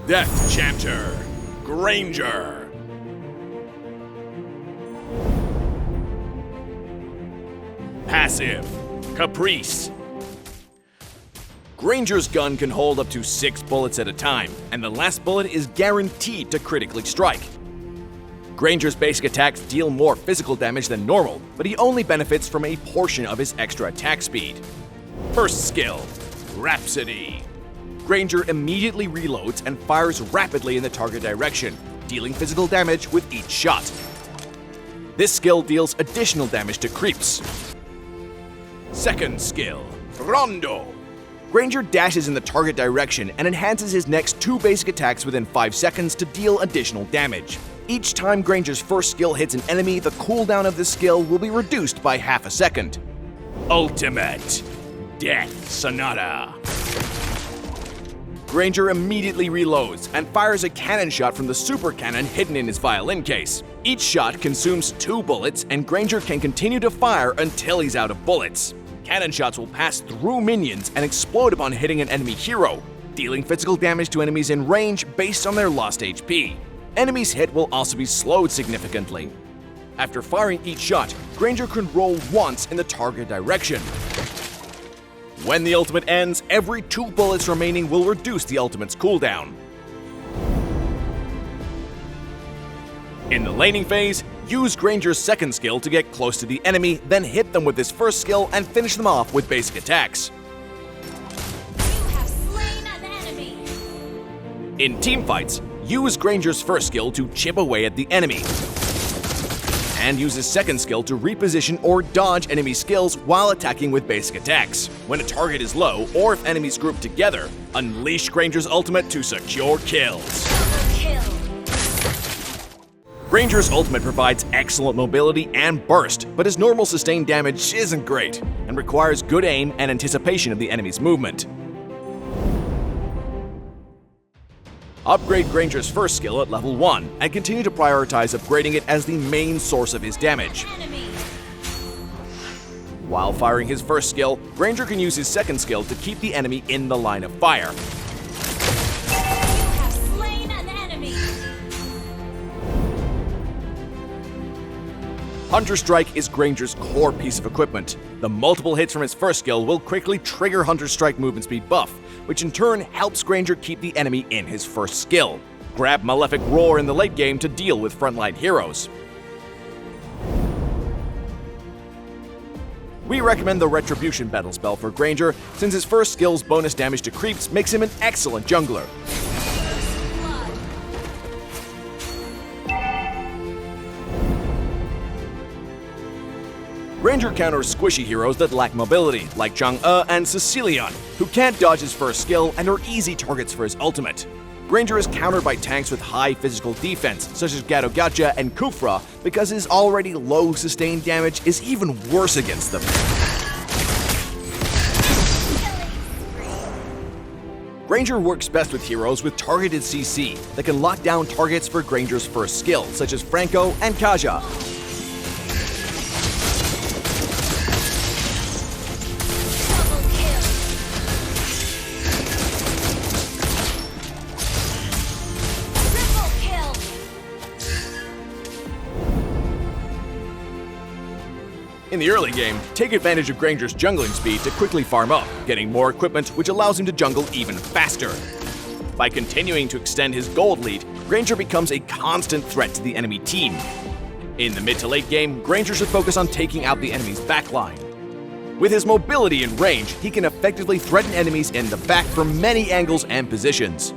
Death Chapter, Granger. Passive, Caprice. Granger's gun can hold up to 6 bullets at a time, and the last bullet is guaranteed to critically strike. Granger's basic attacks deal more physical damage than normal, but he only benefits from a portion of his extra attack speed. First skill, Rhapsody. Granger immediately reloads and fires rapidly in the target direction, dealing physical damage with each shot. This skill deals additional damage to creeps. Second skill, Rondo. Granger dashes in the target direction and enhances his next 2 basic attacks within 5 seconds to deal additional damage. Each time Granger's first skill hits an enemy, the cooldown of this skill will be reduced by half a second. Ultimate, Death Sonata. Granger immediately reloads and fires a cannon shot from the super cannon hidden in his violin case. Each shot consumes 2 bullets, and Granger can continue to fire until he's out of bullets. Cannon shots will pass through minions and explode upon hitting an enemy hero, dealing physical damage to enemies in range based on their lost HP. Enemies hit will also be slowed significantly. After firing each shot, Granger can roll once in the target direction. When the ultimate ends, every 2 bullets remaining will reduce the ultimate's cooldown. In the laning phase, use Granger's second skill to get close to the enemy, then hit them with his first skill and finish them off with basic attacks. You have slain an enemy. In teamfights, use Granger's first skill to chip away at the enemy, and use his second skill to reposition or dodge enemy skills while attacking with basic attacks. When a target is low, or if enemies group together, unleash Granger's ultimate to secure kills. Double kill. Granger's ultimate provides excellent mobility and burst, but his normal sustained damage isn't great, and requires good aim and anticipation of the enemy's movement. Upgrade Granger's first skill at level 1, and continue to prioritize upgrading it as the main source of his damage. Enemy. While firing his first skill, Granger can use his second skill to keep the enemy in the line of fire. You have slain an enemy. Hunter Strike is Granger's core piece of equipment. The multiple hits from his first skill will quickly trigger Hunter Strike movement speed buff, which in turn helps Granger keep the enemy in his first skill. Grab Malefic Roar in the late game to deal with frontline heroes. We recommend the Retribution battle spell for Granger, since his first skill's bonus damage to creeps makes him an excellent jungler. Blood. Granger counters squishy heroes that lack mobility, like Chang'e and Cecilion, who can't dodge his first skill and are easy targets for his ultimate. Granger is countered by tanks with high physical defense, such as Gacha and Kufra, because his already low sustained damage is even worse against them. Granger works best with heroes with targeted CC that can lock down targets for Granger's first skill, such as Franco and Kaja. Double kill. Triple kill. In the early game, take advantage of Granger's jungling speed to quickly farm up, getting more equipment which allows him to jungle even faster. By continuing to extend his gold lead, Granger becomes a constant threat to the enemy team. In the mid to late game, Granger should focus on taking out the enemy's backline. With his mobility and range, he can effectively threaten enemies in the back from many angles and positions.